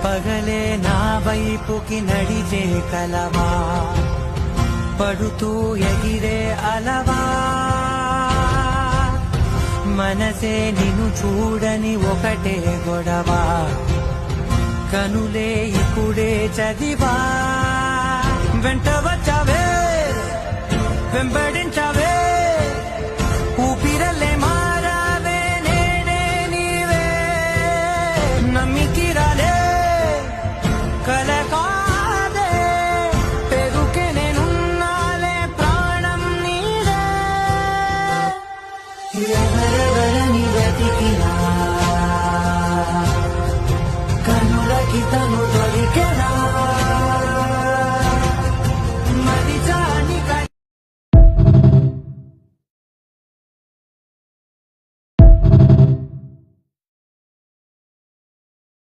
పగలే నా వైపుకి నడిచే కలవా, పడుతూ ఎగిరే అలవా, మనసే నిన్ను చూడని ఒకటే గొడవ, కనులే ఇప్పుడే చదివా. వెంట వచ్చావే, వెంబడించావే,